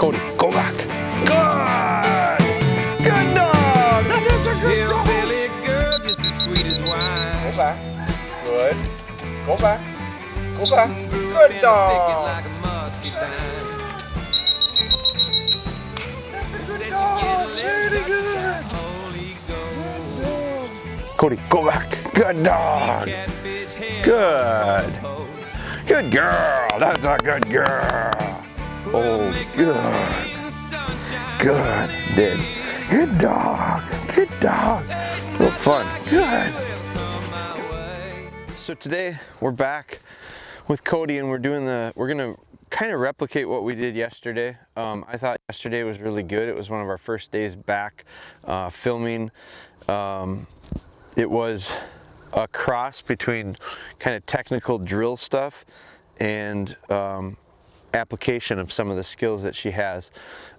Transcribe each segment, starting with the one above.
Cody, go back. Good! Good dog! That's a good dog! Hillbilly girl, just as sweet as wine. Go back. Good. Go back. Go back. Good dog! Like a muscadine. Good dog! Very good! Cody, go back. Good dog! Good! Good girl! That's a good girl! Oh, good! Good, Dig. Good dog! Good dog! Real fun. Good! So today we're back with Cody and we're gonna kind of replicate what we did yesterday. I thought yesterday was really good. It was one of our first days back filming. It was a cross between kind of technical drill stuff and application of some of the skills that she has.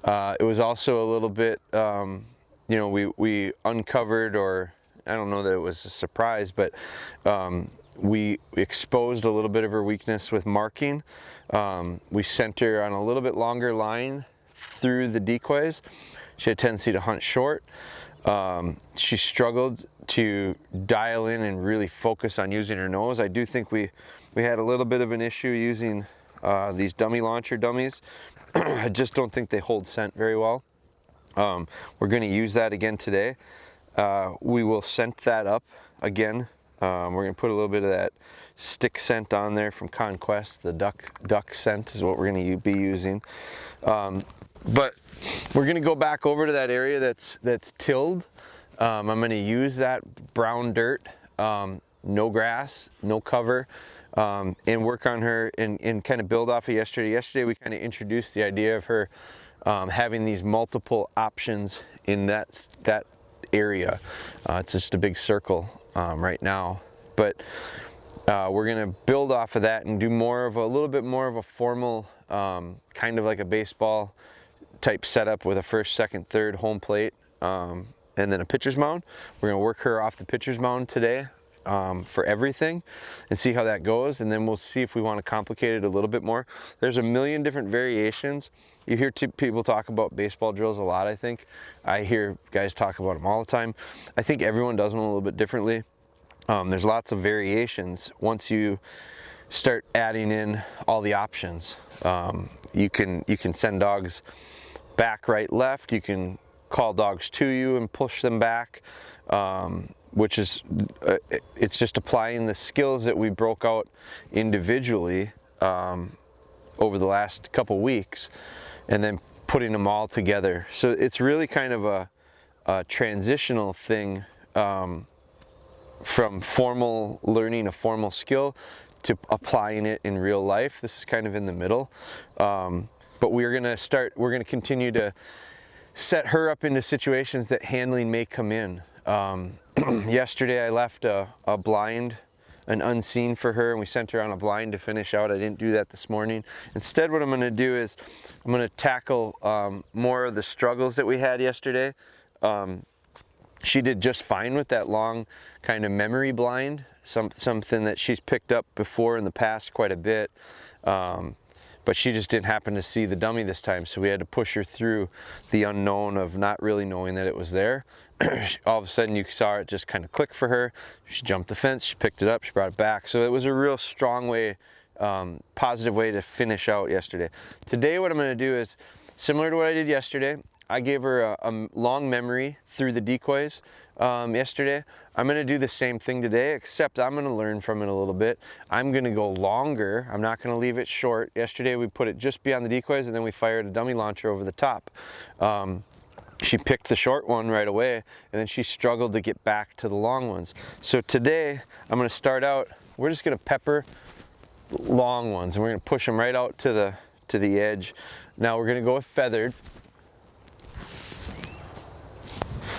It was also a little bit, you know, we uncovered, or I don't know that it was a surprise, but we exposed a little bit of her weakness with marking. We sent her on a little bit longer line through the decoys. She had a tendency to hunt short. She struggled to dial in and really focus on using her nose. I do think we had a little bit of an issue using these dummy launcher dummies. I just don't think they hold scent very well. We're going to use that again today. We will scent that up again. We're going to put a little bit of that stick scent on there from Conquest. The duck scent is what we're going to be using. But we're going to go back over to that area that's tilled. I'm going to use that brown dirt, no grass, no cover, and work on her and kind of build off of yesterday. Yesterday we kind of introduced the idea of her having these multiple options in that area. It's just a big circle right now, but we're going to build off of that and do a little bit more of a formal, kind of like a baseball type setup with a first, second, third home plate, and then a pitcher's mound. We're going to work her off the pitcher's mound today for everything and see how that goes, and then we'll see if we want to complicate it a little bit more. There's a million different variations. You hear people talk about baseball drills a lot, I think. I hear guys talk about them all the time. I think everyone does them a little bit differently. There's lots of variations once you start adding in all the options. You can send dogs back, right, left. You can call dogs to you and push them back, which is it's just applying the skills that we broke out individually over the last couple weeks and then putting them all together. So it's really kind of a transitional thing from formal learning a formal skill to applying it in real life. This is kind of in the middle. But we're gonna continue to set her up into situations that handling may come in. Yesterday I left a blind, an unseen for her, and we sent her on a blind to finish out. I didn't do that this morning. Instead, what I'm gonna do is I'm gonna tackle more of the struggles that we had yesterday. She did just fine with that long kind of memory blind, something that she's picked up before in the past quite a bit. But she just didn't happen to see the dummy this time, so we had to push her through the unknown of not really knowing that it was there. All of a sudden you saw it just kind of click for her. She jumped the fence, she picked it up, she brought it back. So it was a real strong way, positive way to finish out yesterday. Today what I'm going to do is similar to what I did yesterday. I gave her a long memory through the decoys yesterday. I'm going to do the same thing today, except I'm going to learn from it a little bit. I'm going to go longer. I'm not going to leave it short. Yesterday we put it just beyond the decoys and then we fired a dummy launcher over the top. She picked the short one right away and then she struggled to get back to the long ones. So today I'm going to start out, we're just going to pepper long ones and we're going to push them right out to the edge. Now we're going to go with feathered.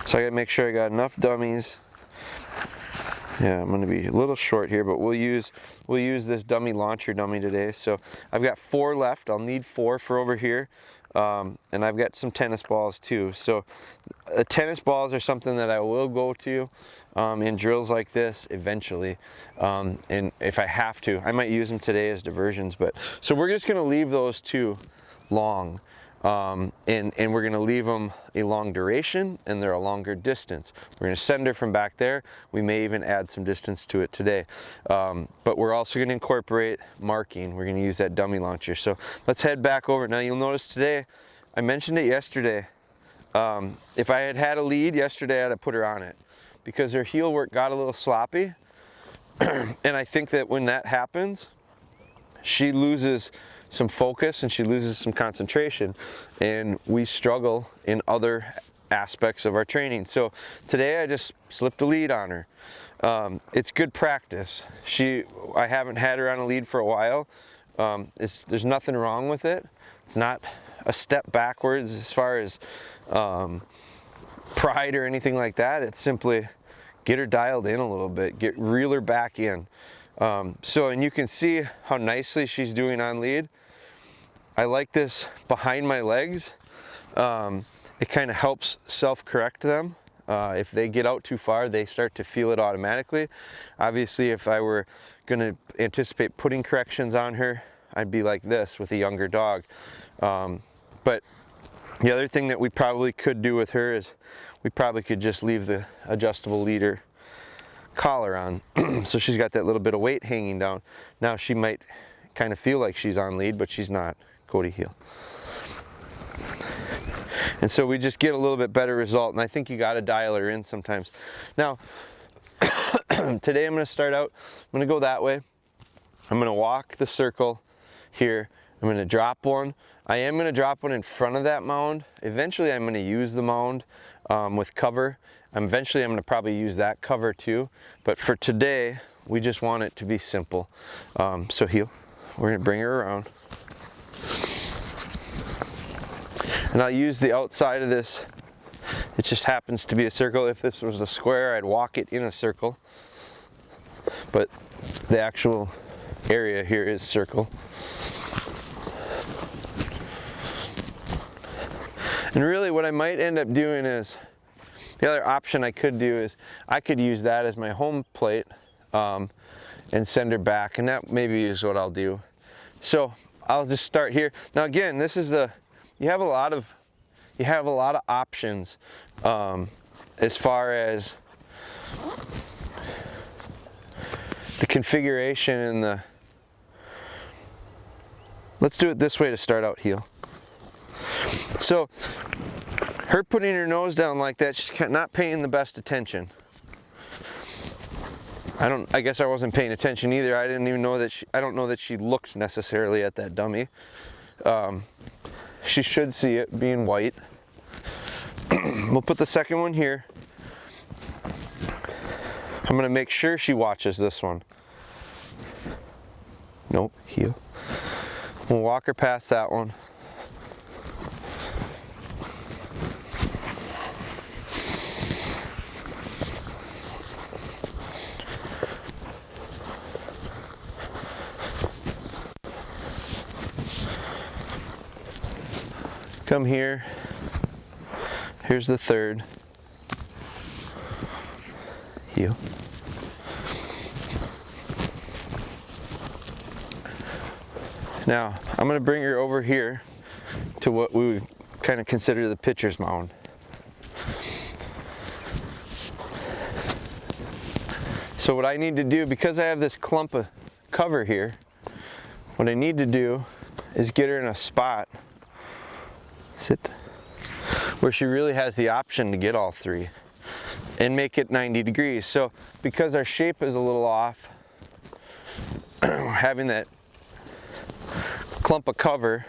So I gotta make sure I got enough dummies. Yeah, I'm gonna be a little short here, but we'll use this dummy launcher dummy today. So I've got 4 left. I'll need 4 for over here. And I've got some tennis balls too. So tennis balls are something that I will go to in drills like this eventually. And if I have to, I might use them today as diversions. But so we're just gonna leave those 2 long. and we're gonna leave them a long duration and they're a longer distance. We're gonna send her from back there. We may even add some distance to it today. But we're also gonna incorporate marking. We're gonna use that dummy launcher. So let's head back over. Now you'll notice today, I mentioned it yesterday, if I had had a lead yesterday, I'd have put her on it because her heel work got a little sloppy. And I think that when that happens, she loses some focus and she loses some concentration, and we struggle in other aspects of our training. So today I just slipped a lead on her. It's good practice. I haven't had her on a lead for a while. There's nothing wrong with it. It's not a step backwards as far as pride or anything like that. It's simply get her dialed in a little bit, reel her back in. And you can see how nicely she's doing on lead. I like this behind my legs. It kind of helps self-correct them. If they get out too far, they start to feel it automatically. Obviously, if I were going to anticipate putting corrections on her, I'd be like this with a younger dog. But the other thing that we probably could do with her is we probably could just leave the adjustable leader collar on. So she's got that little bit of weight hanging down. Now she might kind of feel like she's on lead, but she's not. Cody, heel. And so we just get a little bit better result, and I think you got to dial her in sometimes. Now, today I'm going to start out, I'm going to go that way. I'm going to walk the circle here. I'm going to drop one. I am going to drop one in front of that mound. Eventually I'm going to use the mound with cover. Eventually I'm going to probably use that cover too. But for today, we just want it to be simple. So heel. We're going to bring her around. And I'll use the outside of this. It just happens to be a circle. If this was a square, I'd walk it in a circle. But the actual area here is circle. And really what I might end up doing is, the other option I could do is, I could use that as my home plate and send her back, and that maybe is what I'll do. So I'll just start here. Now again, this is you have a lot of options as far as the configuration and let's do it this way to start out, heel. So her putting her nose down like that, she's not paying the best attention. I guess I wasn't paying attention either. I didn't even know that I don't know that she looked necessarily at that dummy. She should see it being white. We'll put the second one here. I'm gonna make sure she watches this one. Nope, heel. We'll walk her past that one. Come here. Here's the third. Heel. Now, I'm going to bring her over here to what we would kind of consider the pitcher's mound. So what I need to do, because I have this clump of cover here, what I need to do is get her in a spot, sit, where she really has the option to get all three and make it 90 degrees. So because our shape is a little off, having that clump of cover,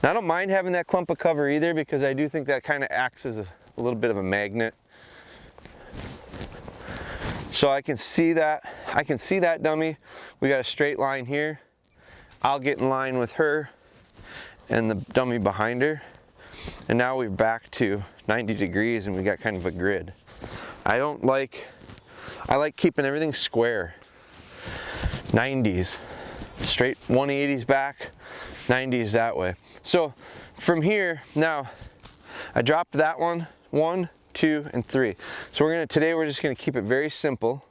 now I don't mind having that clump of cover either, because I do think that kind of acts as a little bit of a magnet. So I can see that dummy. We got a straight line here. I'll get in line with her and the dummy behind her. And now we're back to 90 degrees and we got kind of a grid. I like keeping everything square. 90s, straight 180s back, 90s that way. So from here, now I dropped that one, 1, 2, and 3. So today we're just gonna keep it very simple.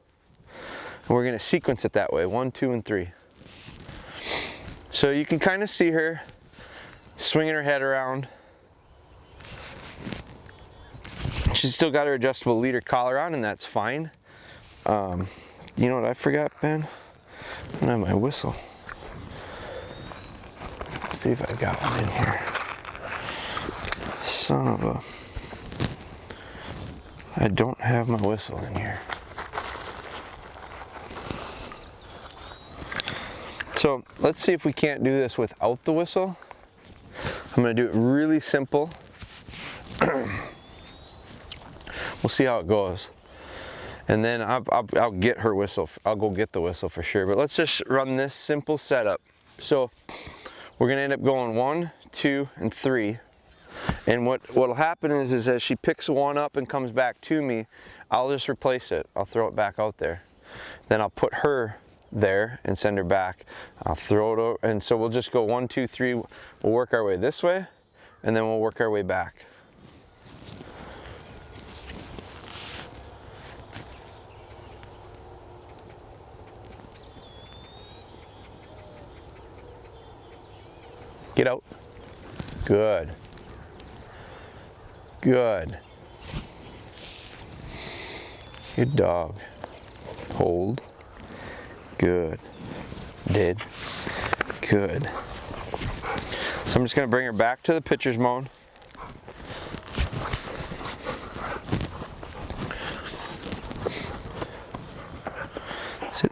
And we're gonna sequence it that way, 1, 2, and 3. So you can kind of see her swinging her head around. she's still got her adjustable leader collar on, and that's fine. You know what I forgot, Ben? I don't have my whistle. Let's see if I've got one in here. Son of a... I don't have my whistle in here. So let's see if we can't do this without the whistle. I'm going to do it really simple. We'll see how it goes. And then I'll get her whistle. I'll go get the whistle for sure. But let's just run this simple setup. So we're going to end up going 1, 2, and 3. And what'll happen is as she picks one up and comes back to me, I'll just replace it. I'll throw it back out there. Then I'll put her there and send her back. I'll throw it over, and so we'll just go 1, 2, 3. We'll work our way this way, and then we'll work our way back. Get out. Good. Good. Good dog. Hold. Good. Did. Good. So I'm just going to bring her back to the pitcher's mound. Sit.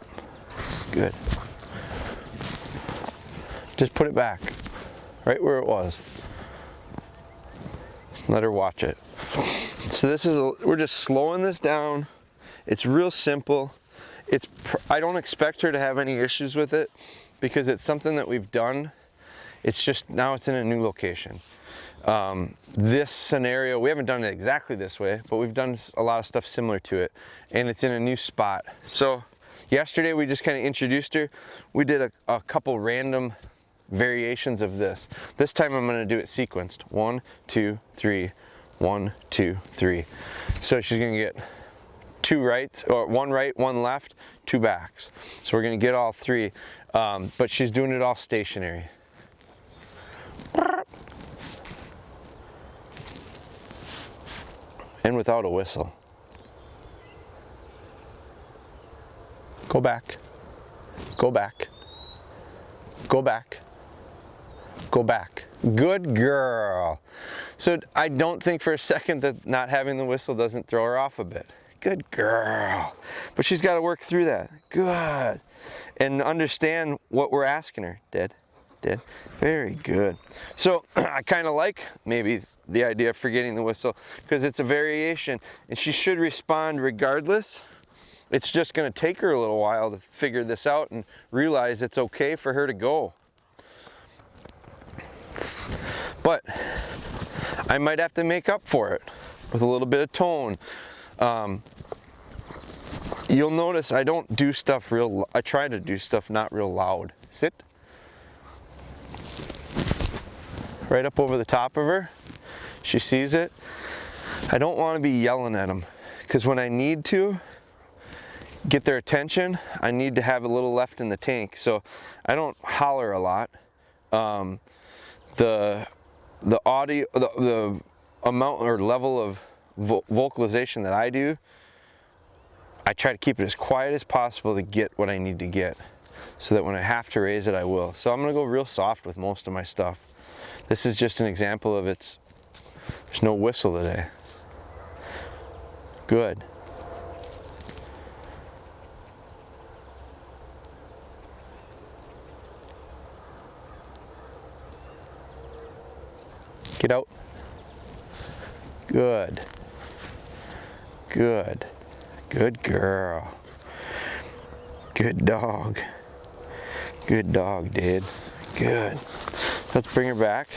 Good. Just put it back. Right where it was. Let her watch it. So this is, we're just slowing this down. It's real simple. I don't expect her to have any issues with it because it's something that we've done. It's just, now it's in a new location. This scenario, we haven't done it exactly this way, but we've done a lot of stuff similar to it, and it's in a new spot. So yesterday we just kind of introduced her. We did a couple random variations of this. This time I'm going to do it sequenced. 1, 2, 3, 1, 2, 3. So she's going to get 2 rights, or 1 right, 1 left, 2 backs. So we're going to get all 3, but she's doing it all stationary. And without a whistle. Go back. Go back. Go back. Go back. Good girl. So I don't think for a second that not having the whistle doesn't throw her off a bit. Good girl. But she's got to work through that. Good. And understand what we're asking her. Did. Very good. So I kind of like maybe the idea of forgetting the whistle because it's a variation and she should respond regardless. It's just going to take her a little while to figure this out and realize it's okay for her to go. But I might have to make up for it with a little bit of tone. You'll notice I don't do stuff I try to do stuff not real loud. Sit. Right up over the top of her. She sees it. I don't want to be yelling at them because when I need to get their attention, I need to have a little left in the tank. So I don't holler a lot. The audio, the amount or level of vocalization that I do, I try to keep it as quiet as possible to get what I need to get, so that when I have to raise it, I will. So I'm gonna go real soft with most of my stuff. This is just an example of there's no whistle today. Good. Get out. Good. Good. Good girl. Good dog. Good dog, dude. Good. Let's bring her back.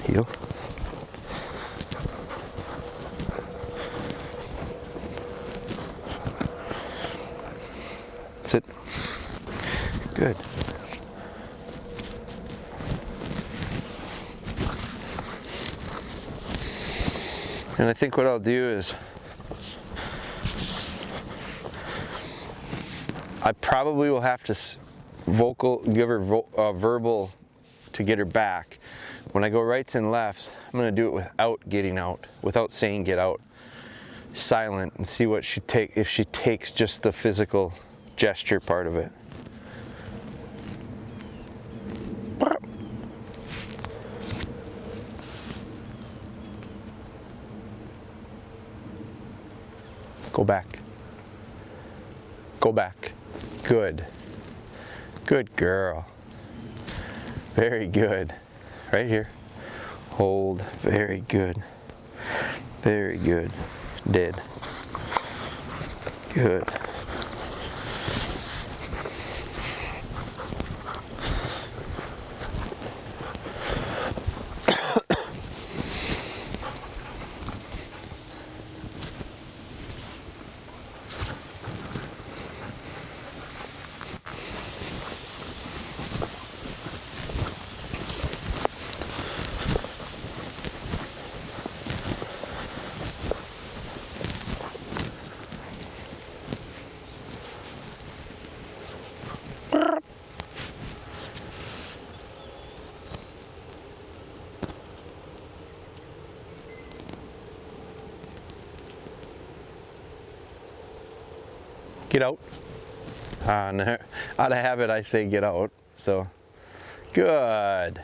Heel. Sit. Good. And I think what I'll do is I probably will have to give her verbal to get her back. When I go rights and lefts, I'm going to do it without getting out, without saying get out. Silent, and see what if she takes just the physical gesture part of it. Go back. Go back. Good. Good girl. Very good. Right here. Hold. Very good. Very good. Did. Good. Get out. No, out of habit, I say get out. So, good.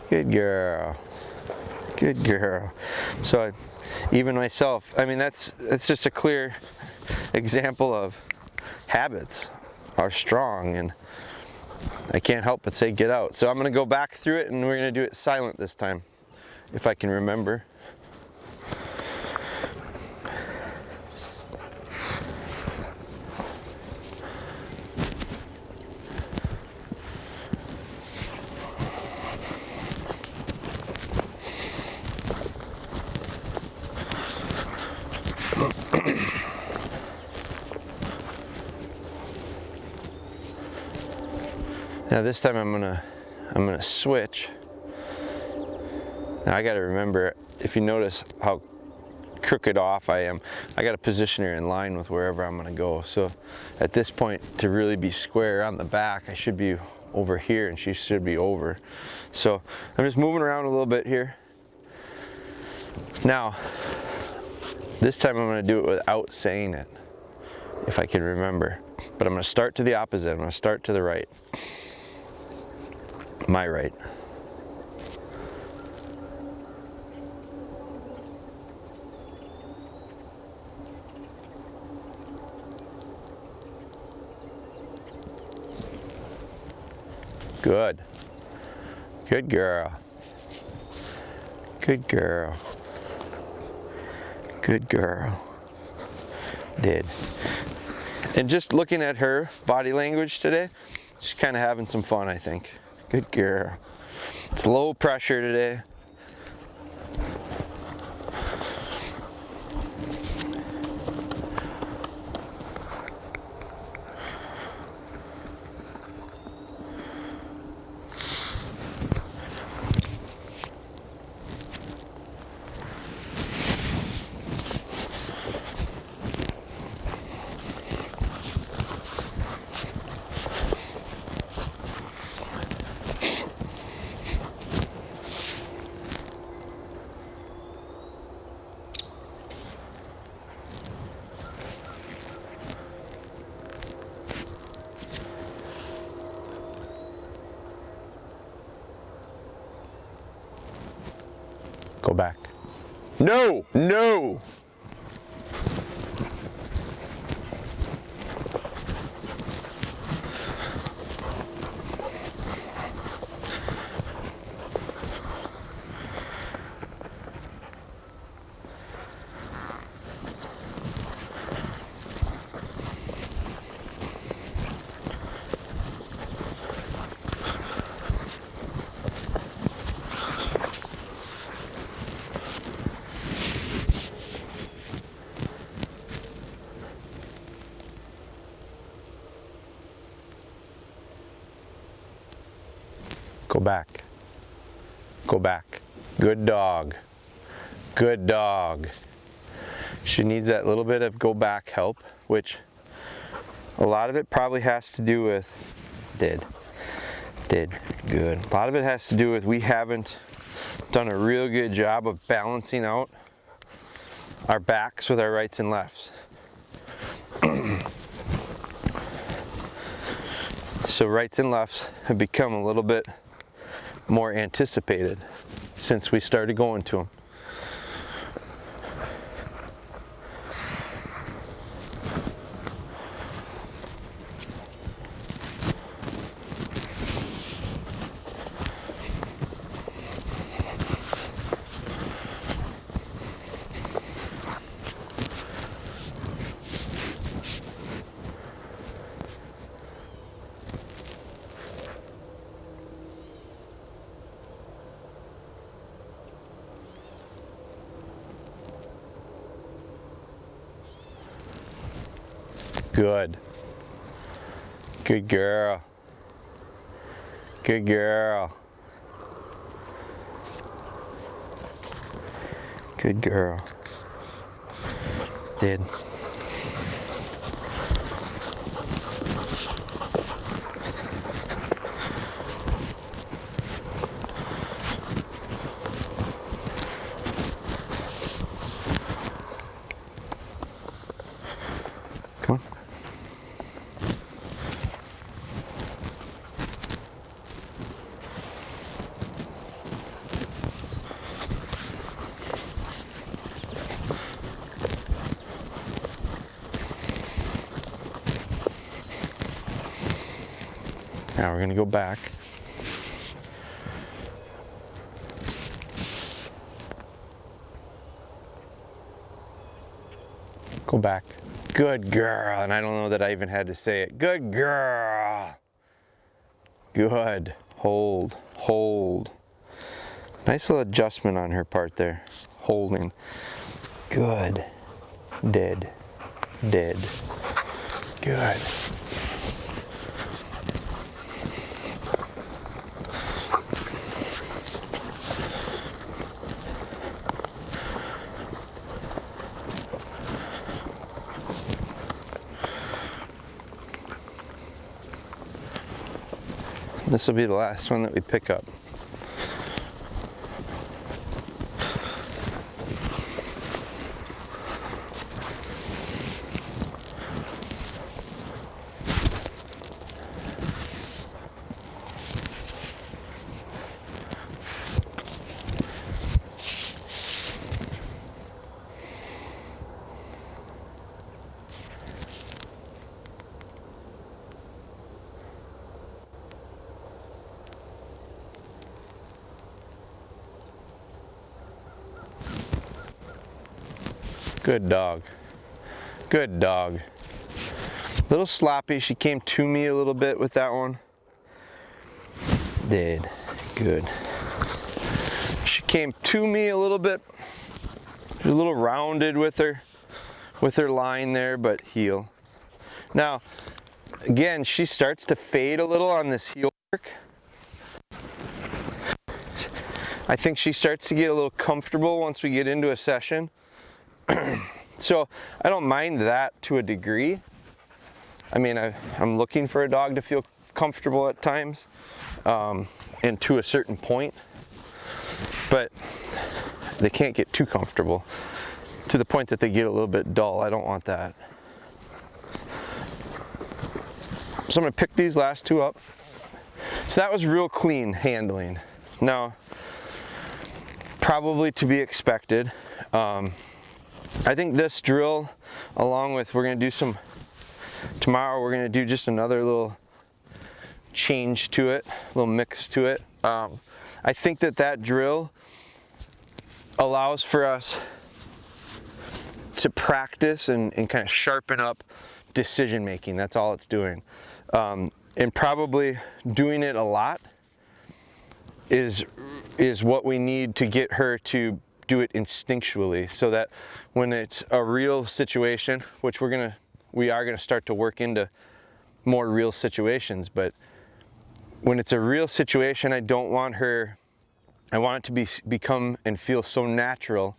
Good girl. Good girl. So, even myself, I mean, that's just a clear example of habits are strong, and I can't help but say get out. So I'm going to go back through it, and we're going to do it silent this time, if I can remember. Now this time I'm gonna switch. Now I gotta remember, if you notice how crooked off I am, I gotta position her in line with wherever I'm gonna go. So at this point, to really be square on the back, I should be over here and she should be over. So I'm just moving around a little bit here. Now, this time I'm gonna do it without saying it, if I can remember. But I'm gonna start to the opposite, I'm gonna start to the right. My right. Good. Good girl. Good girl. Good girl. Did. And just looking at her body language today, she's kind of having some fun, I think. Good girl. It's low pressure today. Go back. No, no. Go back. Go back. Good dog. Good dog. She needs that little bit of go back help, which a lot of it probably has to do with Did good. A lot of it has to do with we haven't done a real good job of balancing out our backs with our rights and lefts. So rights and lefts have become a little bit more anticipated since we started going to them. Good. Good girl. Good girl. Good girl. Did. Come on. Now we're going to go back. Go back. Good girl. And I don't know that I even had to say it. Good girl. Good. Hold. Hold. Nice little adjustment on her part there. Holding. Good. Did. Did. Good. This will be the last one that we pick up. Good dog. Good dog. Little sloppy. She came to me a little bit with that one. Did. Good. She came to me a little bit. She's a little rounded with her line there, but heel. Now, again, she starts to fade a little on this heel work. I think she starts to get a little comfortable once we get into a session. So I don't mind that to a degree. I mean, I'm looking for a dog to feel comfortable at times, and to a certain point, but they can't get too comfortable to the point that they get a little bit dull. I don't want that. So I'm going to pick these last two up. So that was real clean handling. Now, probably to be expected. I think this drill, along with, we're going to do some, tomorrow we're going to do just another little change to it, a little mix to it. I think that drill allows for us to practice and kind of sharpen up decision making. That's all it's doing. And probably doing it a lot is what we need to get her to do it instinctually, so that when it's a real situation, which we are gonna start to work into more real situations, but when it's a real situation, I want it to become and feel so natural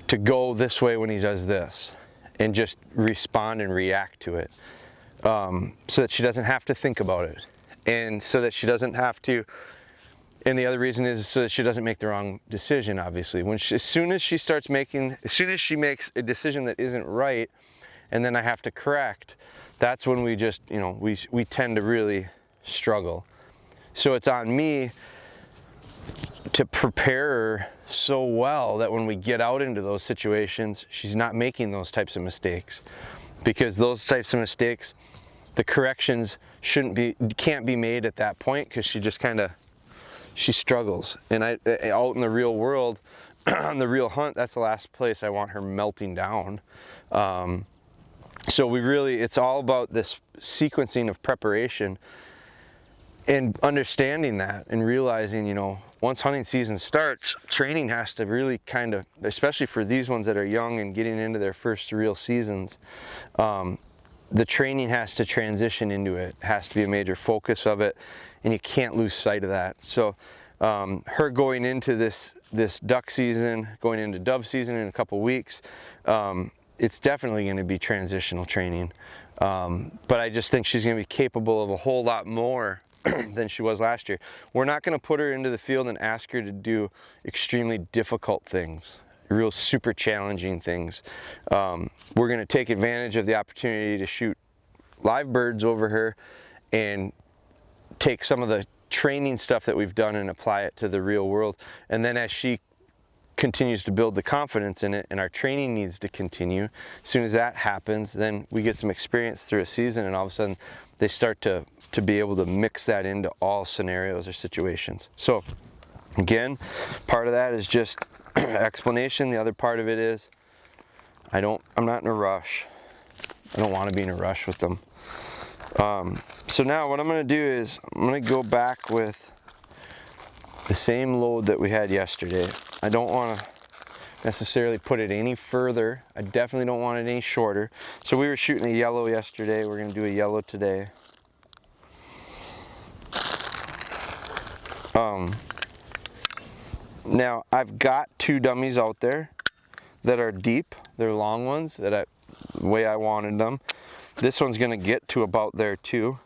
to go this way when he does this, and just respond and react to it, so that she doesn't have to think about it. and so that she doesn't have to. And the other reason is so that she doesn't make the wrong decision, obviously. As soon as she makes a decision that isn't right, and then I have to correct, that's when we just, we tend to really struggle. So it's on me to prepare her so well that when we get out into those situations, she's not making those types of mistakes. Because those types of mistakes, the corrections can't be made at that point, because she struggles. And out in the real world, on the real hunt, that's the last place I want her melting down. So it's all about this sequencing of preparation and understanding that and realizing, once hunting season starts, training has to really especially for these ones that are young and getting into their first real seasons, the training has to transition into it, has to be a major focus of it, and you can't lose sight of that. So her going into this duck season, going into dove season in a couple weeks, it's definitely going to be transitional training. But I just think she's going to be capable of a whole lot more than she was last year. We're not going to put her into the field and ask her to do extremely difficult things, real super challenging things. We're going to take advantage of the opportunity to shoot live birds over her and take some of the training stuff that we've done and apply it to the real world. And then as she continues to build the confidence in it, and our training needs to continue, as soon as that happens, then we get some experience through a season, and all of a sudden they start to be able to mix that into all scenarios or situations. So again, part of that is just explanation. The other part of it is I'm not in a rush. I don't want to be in a rush with them. So now what I'm going to do is I'm going to go back with the same load that we had yesterday. I don't want to necessarily put it any further. I definitely don't want it any shorter. So we were shooting a yellow yesterday. We're going to do a yellow today. Now I've got 2 dummies out there that are deep. They're long ones the way I wanted them. This one's going to get to about there too.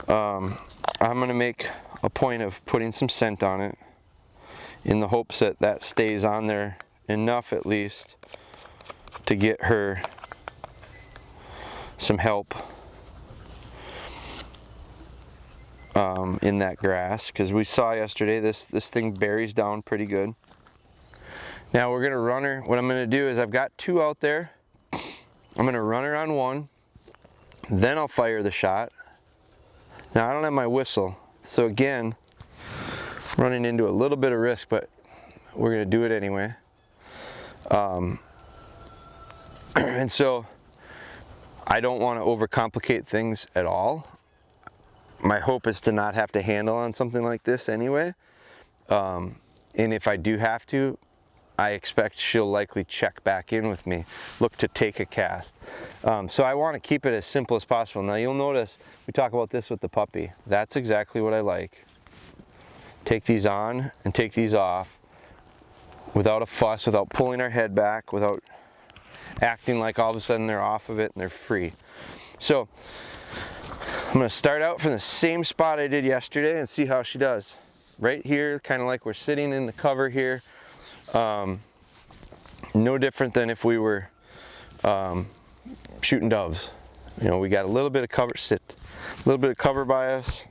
I'm going to make a point of putting some scent on it in the hopes that that stays on there enough at least to get her some help in that grass, because we saw yesterday this thing buries down pretty good. Now we're going to run her. What I'm going to do is I've got 2 out there. I'm going to run her on one, then I'll fire the shot. Now I don't have my whistle, so again, running into a little bit of risk, but we're going to do it anyway. And so I don't want to overcomplicate things at all. My hope is to not have to handle on something like this anyway. And if I do have to, I expect she'll likely check back in with me, look to take a cast. So I want to keep it as simple as possible. Now you'll notice we talk about this with the puppy. That's exactly what I like. Take these on and take these off without a fuss, without pulling our head back, without acting like all of a sudden they're off of it and they're free. So I'm going to start out from the same spot I did yesterday and see how she does. Right here, kind of like we're sitting in the cover here. No different than if we were shooting doves. We got a little bit of cover, a little bit of cover by us.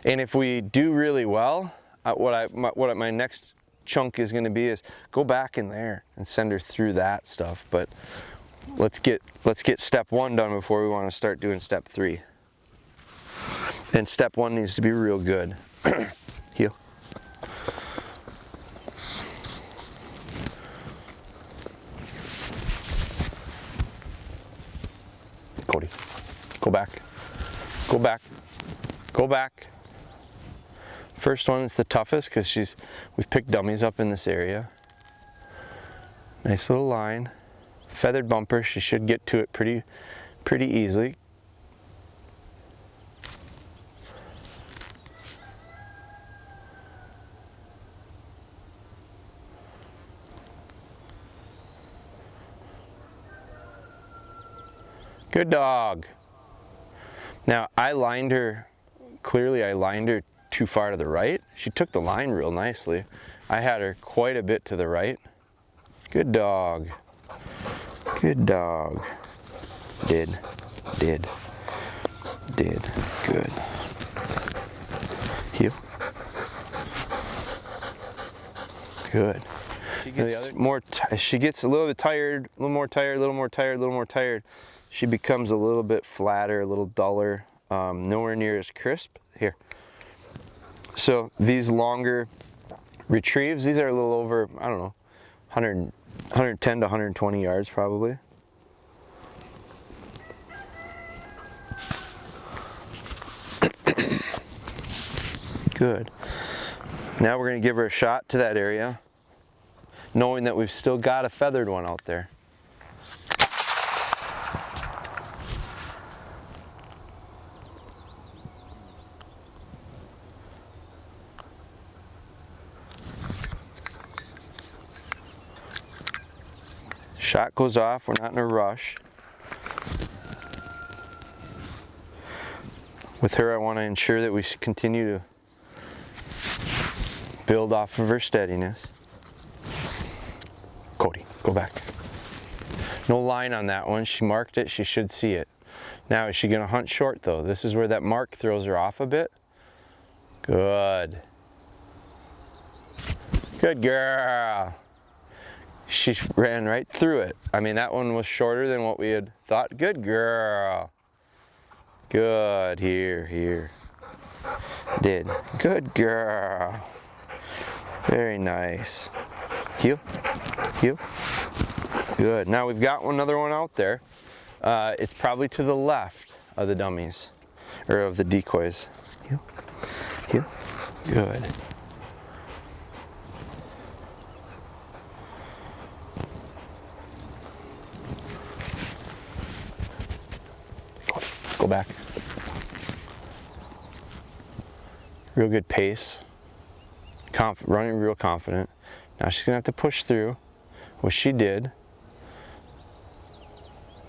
And if we do really well, what my next chunk is going to be is go back in there and send her through that stuff. But let's get step 1 done before we want to start doing step 3. And step 1 needs to be real good. Heel. Cody, go back, go back, go back. First one is the toughest because we've picked dummies up in this area. Nice little line, feathered bumper. She should get to it pretty easily. Good dog. Now I lined her clearly I lined her too far to the right. She took the line real nicely. I had her quite a bit to the right. Good dog. Good dog. Did. Good. Heel. Good. She gets a little bit tired, a little more tired, a little more tired, a little more tired. She becomes a little bit flatter, a little duller, nowhere near as crisp. Here. So these longer retrieves, these are a little over, I don't know, 110 to 120 yards probably. Good. Now we're going to give her a shot to that area, knowing that we've still got a feathered one out there. Shot goes off, we're not in a rush. With her, I want to ensure that we continue to build off of her steadiness. Cody, go back. No line on that one. She marked it. She should see it. Now, is she going to hunt short, though? This is where that mark throws her off a bit. Good. Good girl. She ran right through it. I mean, that one was shorter than what we had thought. Good girl. Good. Here. Did. Good girl. Very nice. Heel. Good. Now we've got another one out there. It's probably to the left of the dummies, or of the decoys. Heel. Good. Go back. Real good pace. Running real confident. Now she's gonna have to push through, which she did.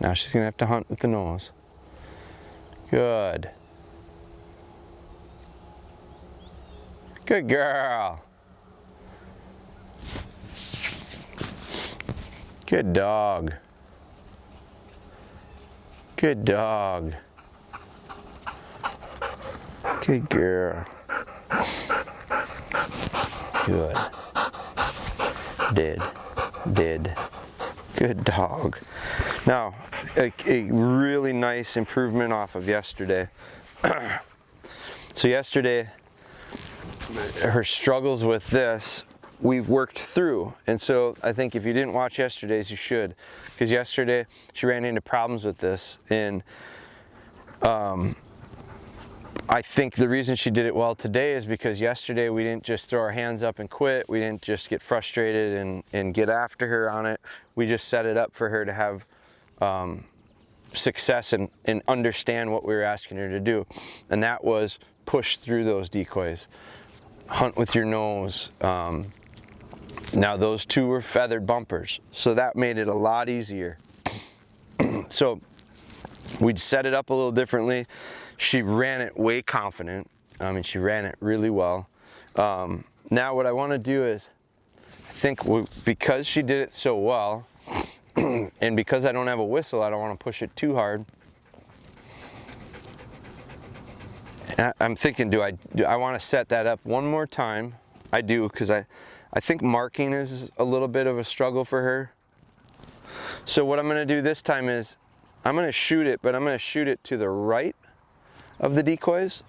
Now she's gonna have to hunt with the nose. Good. Good girl. Good dog. Good dog. Good girl. Good. Did. Good dog. Now, a really nice improvement off of yesterday. So yesterday, her struggles with this, we worked through. And so I think if you didn't watch yesterday's, you should. Because yesterday, she ran into problems with this. And I think the reason she did it well today is because yesterday we didn't just throw our hands up and quit. We didn't just get frustrated and get after her on it. We just set it up for her to have success and understand what we were asking her to do. And that was push through those decoys. Hunt with your nose. Now those two were feathered bumpers, so that made it a lot easier. So we'd set it up a little differently. She ran it way confident. I mean, she ran it really well. Now what I want to do is, I think because she did it so well, and because I don't have a whistle, I don't want to push it too hard. And I'm thinking, do I want to set that up one more time? I do, because I think marking is a little bit of a struggle for her. So what I'm going to do this time is, I'm going to shoot it, but I'm going to shoot it to the right of the decoys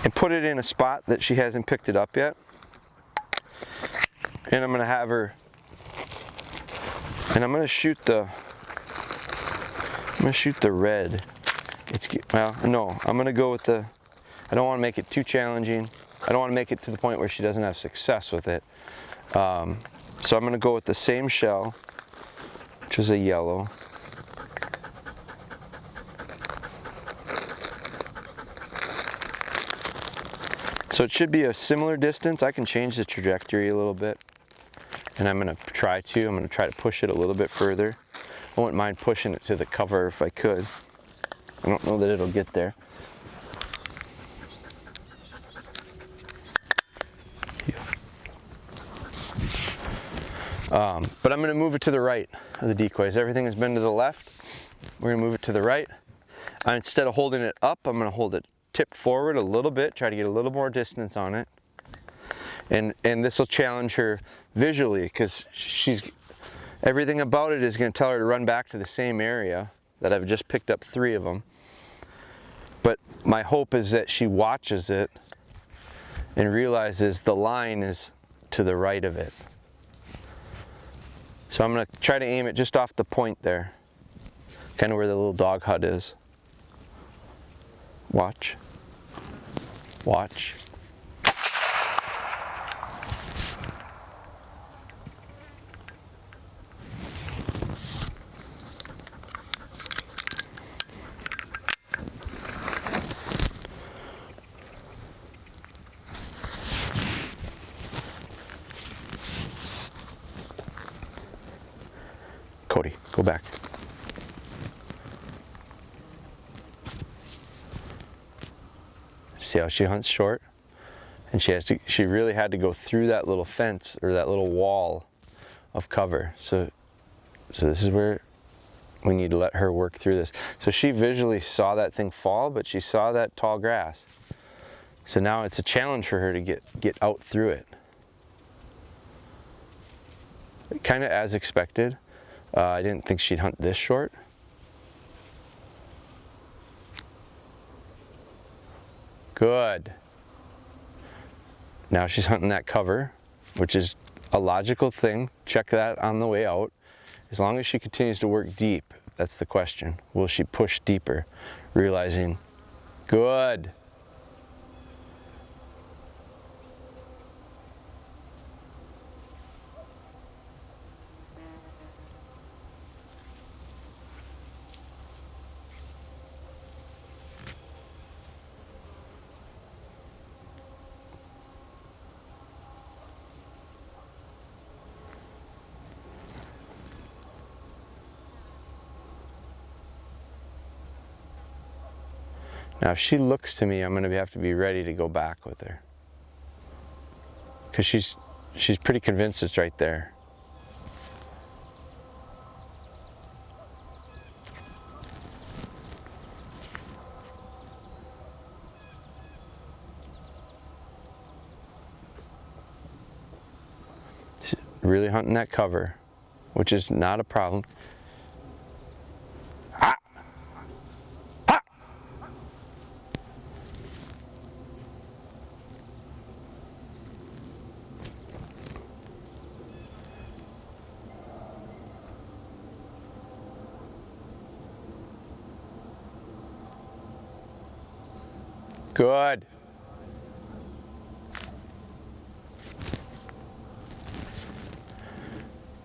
and put it in a spot that she hasn't picked it up yet. And I'm going to have her, and I'm going to shoot the red. Well, no, I'm going to go with the, I don't want to make it too challenging. I don't want to make it to the point where she doesn't have success with it. So I'm going to go with the same shell, which is a yellow. So it should be a similar distance. I can change the trajectory a little bit. And I'm going to try to push it a little bit further. I wouldn't mind pushing it to the cover if I could. I don't know that it'll get there. But I'm gonna move it to the right of the decoys. Everything has been to the left. We're gonna move it to the right. Instead of holding it up, I'm gonna hold it tipped forward a little bit, try to get a little more distance on it. And this will challenge her visually, because everything about it is gonna tell her to run back to the same area that I've just picked up 3 of them. But my hope is that she watches it and realizes the line is to the right of it. So I'm gonna try to aim it just off the point there, kind of where the little dog hut is. Watch. Watch. Cody, go back. See how she hunts short? And she really had to go through that little fence, or that little wall of cover. So this is where we need to let her work through this. So she visually saw that thing fall, but she saw that tall grass. So now it's a challenge for her to get out through it. Kind of as expected. I didn't think she'd hunt this short. Good. Now she's hunting that cover, which is a logical thing. Check that on the way out. As long as she continues to work deep, that's the question. Will she push deeper? Realizing, good. Now if she looks to me, I'm gonna have to be ready to go back with her, because she's pretty convinced it's right there. She's really hunting that cover, which is not a problem. Good.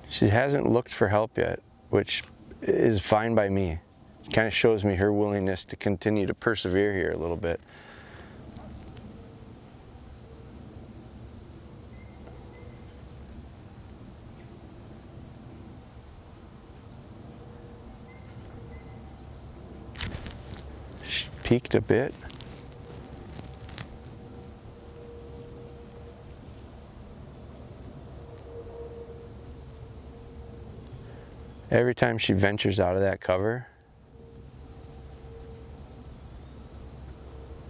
She hasn't looked for help yet, which is fine by me. It kind of shows me her willingness to continue to persevere here a little bit. She peeked a bit. Every time she ventures out of that cover,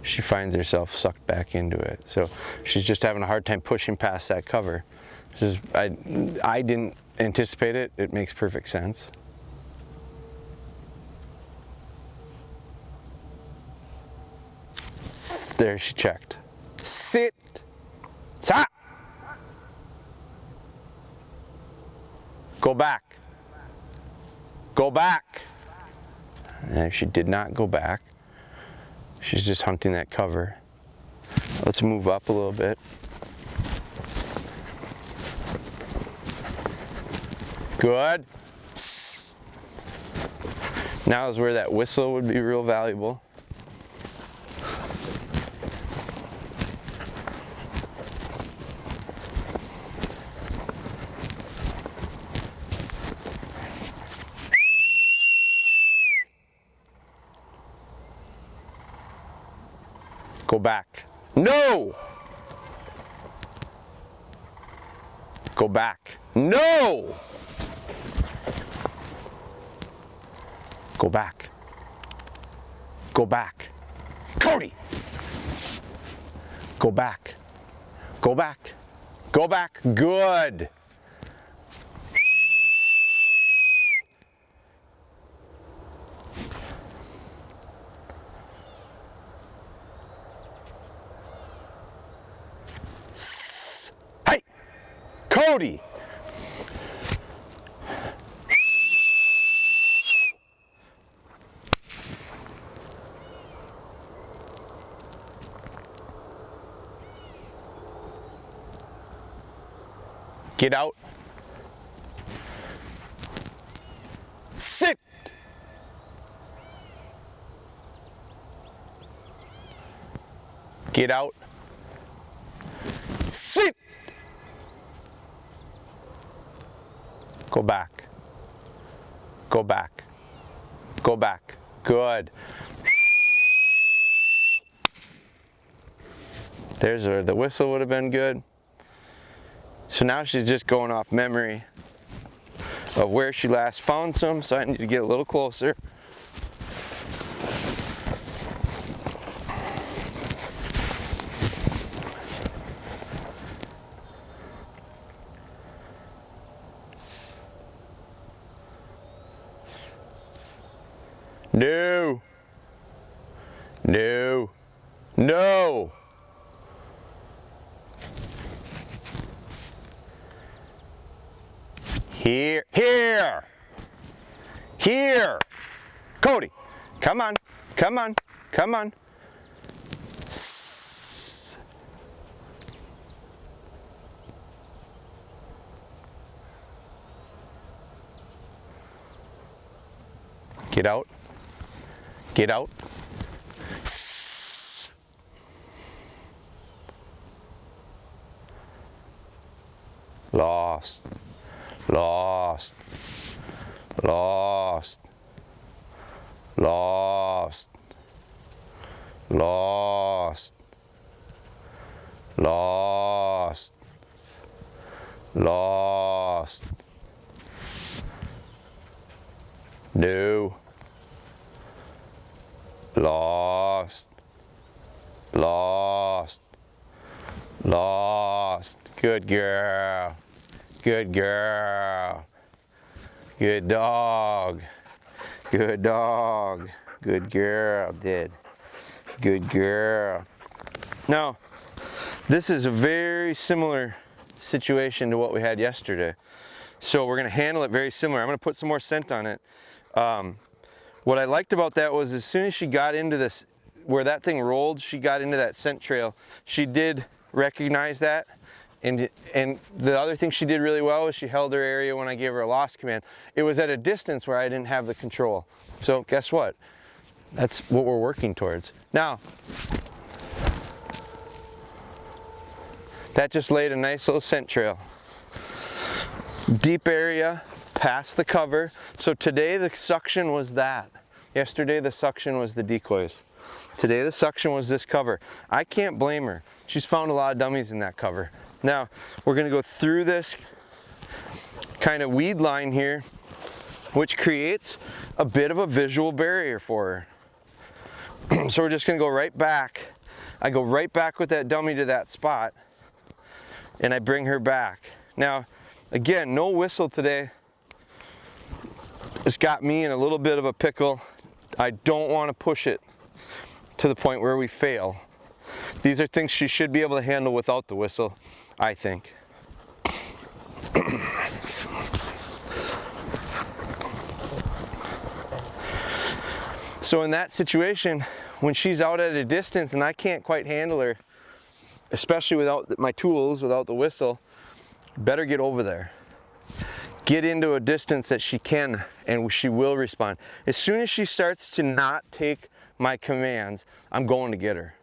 she finds herself sucked back into it. So she's just having a hard time pushing past that cover. I didn't anticipate it. It makes perfect sense. There, she checked. Sit. Stop. Go back. Go back. And she did not go back. She's just hunting that cover. Let's move up a little bit. Good. Now is where that whistle would be real valuable. Go back. No! Go back. No! Go back. Go back. Cody! Go back. Go back. Go back. Good. Hey! Cody! Get out. Sit. Get out. Sit. Go back. Go back. Go back. Good. There's where the whistle would have been good. So now she's just going off memory of where she last found some, so I need to get a little closer. No. No. No. Here, here, here. Cody, come on, come on, come on. Get out, get out. Lost. Lost, lost, lost, lost, lost, lost, no, lost, lost, lost, good girl. Good girl. Good dog. Good dog. Good girl, did. Good girl. Now, this is a very similar situation to what we had yesterday. So we're gonna handle it very similar. I'm gonna put some more scent on it. What I liked about that was as soon as she got into this, where that thing rolled, she got into that scent trail. She did recognize that. And the other thing she did really well was she held her area when I gave her a lost command. It was at a distance where I didn't have the control. So guess what? That's what we're working towards. Now, that just laid a nice little scent trail. Deep area, past the cover. So today the suction was that. Yesterday the suction was the decoys. Today the suction was this cover. I can't blame her. She's found a lot of dummies in that cover. Now, we're gonna go through this kind of weed line here, which creates a bit of a visual barrier for her. So we're just gonna go right back. I go right back with that dummy to that spot, and I bring her back. Now, again, no whistle today. It's got me in a little bit of a pickle. I don't wanna push it to the point where we fail. These are things she should be able to handle without the whistle, I think. So in that situation, when she's out at a distance and I can't quite handle her, especially without my tools, without the whistle, better get over there. Get into a distance that she can and she will respond. As soon as she starts to not take my commands, I'm going to get her.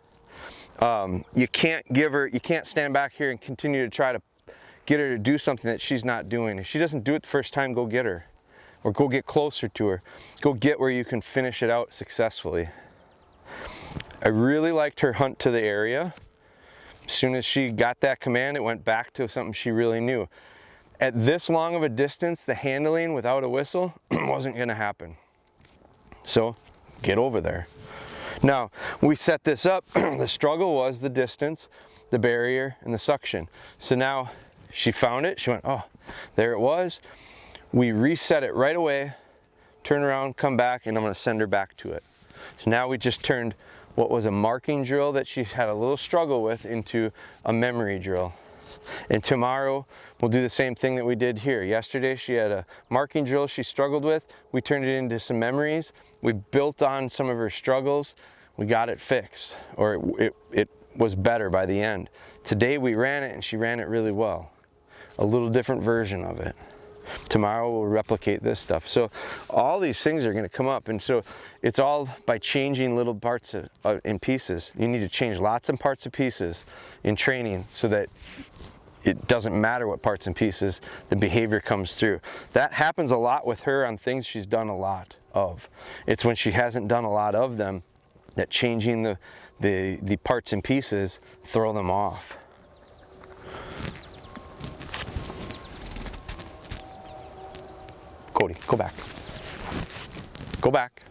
You can't stand back here and continue to try to get her to do something that she's not doing. If she doesn't do it the first time, go get her. Or go get closer to her. Go get where you can finish it out successfully. I really liked her hunt to the area. As soon as she got that command, it went back to something she really knew. at this long of a distance, the handling without a whistle wasn't gonna happen. So get over there. Now, we set this up, the struggle was the distance, the barrier, and the suction. So now she found it, she went, oh, there it was. We reset it right away, turn around, come back, and I'm gonna send her back to it. So now we just turned what was a marking drill that she had a little struggle with into a memory drill. And tomorrow, we'll do the same thing that we did here. Yesterday, she had a marking drill she struggled with. We turned it into some memories. We built on some of her struggles. We got it fixed, or it was better by the end. Today, we ran it, and she ran it really well. A little different version of it. Tomorrow, we'll replicate this stuff. So all these things are gonna come up, and so it's all by changing little parts in pieces. You need to change lots of parts and pieces in training so that it doesn't matter what parts and pieces, the behavior comes through. That happens a lot with her on things she's done a lot of. It's when she hasn't done a lot of them that changing the parts and pieces throw them off. Cody, go back. Go back.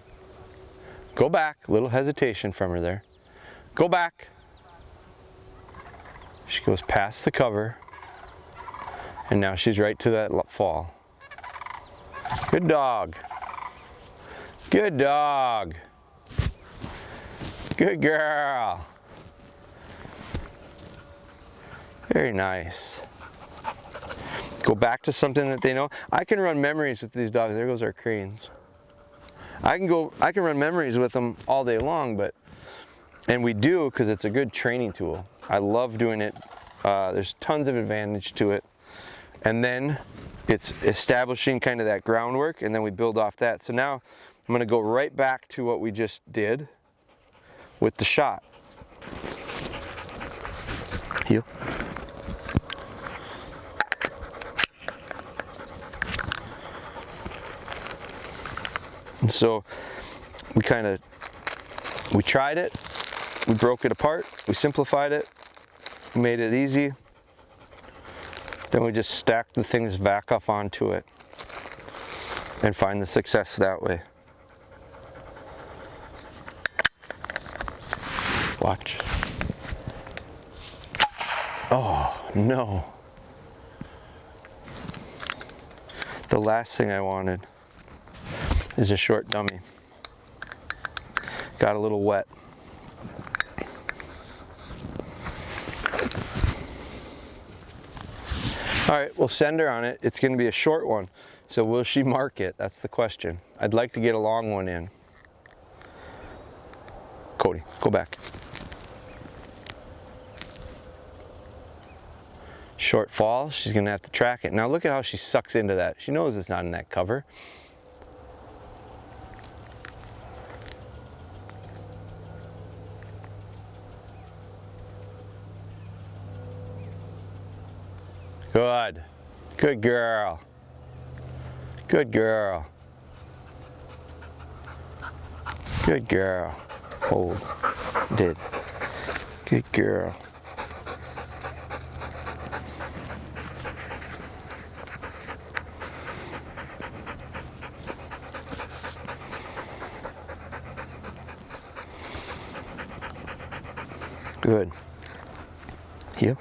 Go back. Little hesitation from her there. Go back. She goes past the cover, and now she's right to that fall. Good dog. Good dog. Good girl. Very nice. Go back to something that they know. I can run memories with these dogs. There goes our cranes. I can run memories with them all day long, and we do because it's a good training tool. I love doing it. There's tons of advantage to it. And then it's establishing kind of that groundwork, and then we build off that. So now I'm gonna go right back to what we just did with the shot. Heel. And so we tried it, we broke it apart, we simplified it, we made it easy, then we just stacked the things back up onto it and find the success that way. Watch. Oh, no. The last thing I wanted is a short dummy. Got a little wet. All right, we'll send her on it. It's gonna be a short one. So will she mark it? That's the question. I'd like to get a long one in. Cody, go back. Short fall, she's gonna have to track it. Now look at how she sucks into that. She knows it's not in that cover. Good. Good girl. Good girl. Good girl. Hold. Did. Good girl. Good. Heel.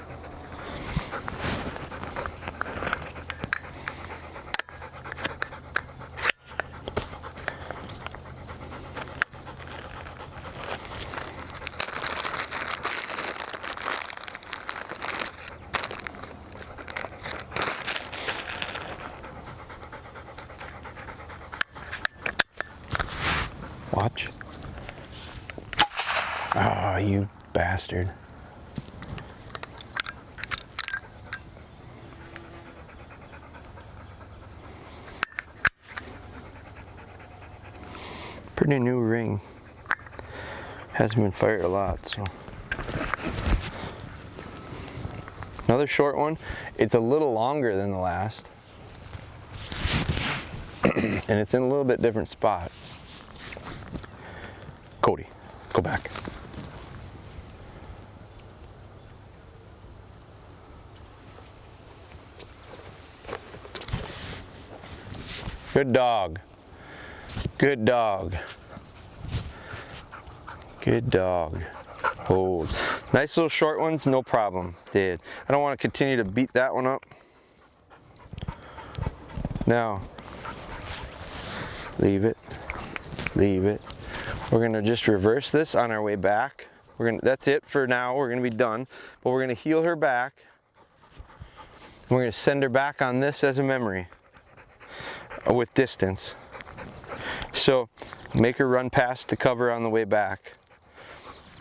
Watch. Oh, you bastard. Pretty new ring. Hasn't been fired a lot, so. Another short one. It's a little longer than the last. And it's in a little bit different spot. Cody, go back. Good dog. Good dog. Good dog. Hold. Nice little short ones, no problem. Did. I don't want to continue to beat that one up. Now, leave it. Leave it. We're gonna just reverse this on our way back. That's it for now. We're gonna be done, but we're gonna heel her back. We're gonna send her back on this as a memory with distance. So make her run past the cover on the way back.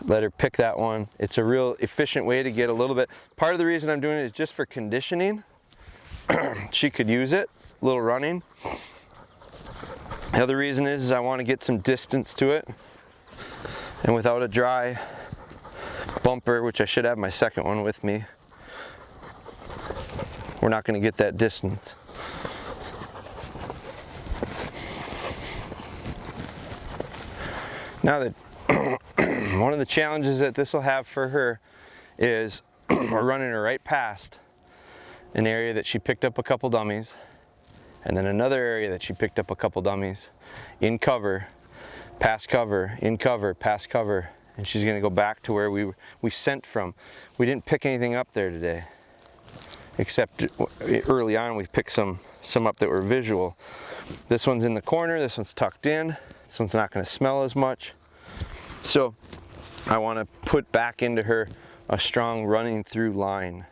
Let her pick that one. It's a real efficient way to get a little bit. Part of the reason I'm doing it is just for conditioning. She could use it, a little running. The other reason is I want to get some distance to it. And without a dry bumper, which I should have my second one with me, we're not going to get that distance. Now that one of the challenges that this will have for her is we're running her right past an area that she picked up a couple dummies, and then another area that she picked up a couple dummies, in cover, past cover, in cover, past cover, and she's going to go back to where we sent from. We didn't pick anything up there today, except early on we picked some up that were visual. This one's in the corner, this one's tucked in, this one's not going to smell as much. So I want to put back into her a strong running through line.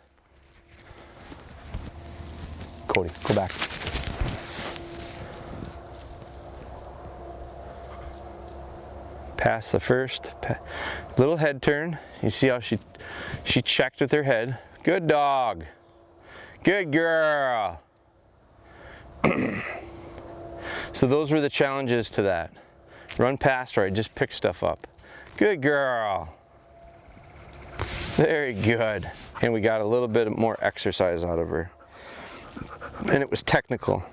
Cody, go back. Pass the first, little head turn. You see how she checked with her head. Good dog. Good girl. So those were the challenges to that. Run past her, just pick stuff up. Good girl. Very good. And we got a little bit more exercise out of her. And it was technical.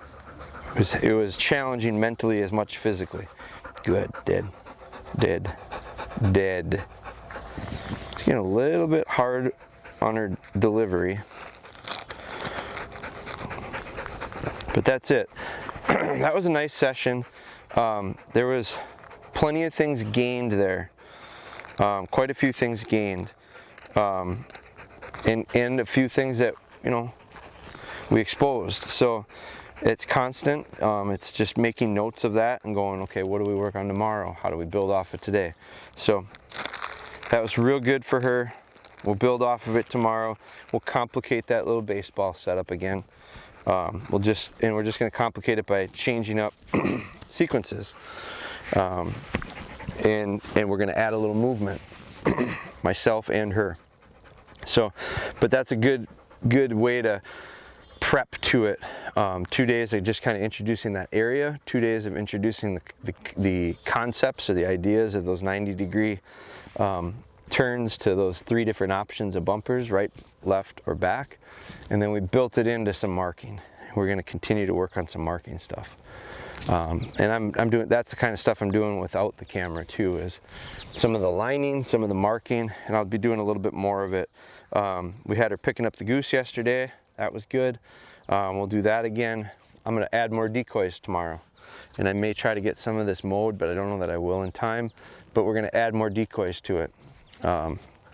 It was challenging mentally as much physically. Good, dead. She's getting a little bit hard on her delivery. But that's it. That was a nice session. There was plenty of things gained there. Quite a few things gained. And a few things that, we exposed. So it's constant. It's just making notes of that and going, okay, what do we work on tomorrow? How do we build off of today? So that was real good for her. We'll build off of it tomorrow. We'll complicate that little baseball setup again. We're just going to complicate it by changing up sequences. And we're going to add a little movement, myself and her. So, but that's a good way to prep to it. 2 days of just kind of introducing that area, 2 days of introducing the concepts or the ideas of those 90-degree turns to those 3 different options of bumpers, right, left, or back. And then we built it into some marking. We're going to continue to work on some marking stuff. And I'm doing, that's the kind of stuff I'm doing without the camera too, is some of the lining, some of the marking, and I'll be doing a little bit more of it. We had her picking up the goose yesterday. That was good. We'll do that again. I'm going to add more decoys tomorrow, and I may try to get some of this mowed, but I don't know that I will in time. But we're going to add more decoys to it.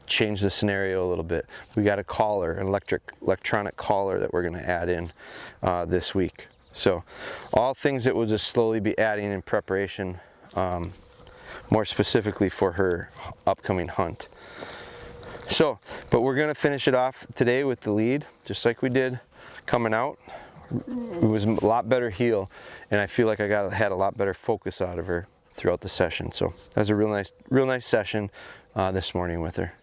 Change the scenario a little bit. We got a collar, an electronic collar that we're going to add in this week. So all things that we'll just slowly be adding in preparation, more specifically for her upcoming hunt. So, but we're going to finish it off today with the lead, just like we did coming out. It was a lot better heel, and I feel like I had a lot better focus out of her throughout the session. So that was a real nice session this morning with her.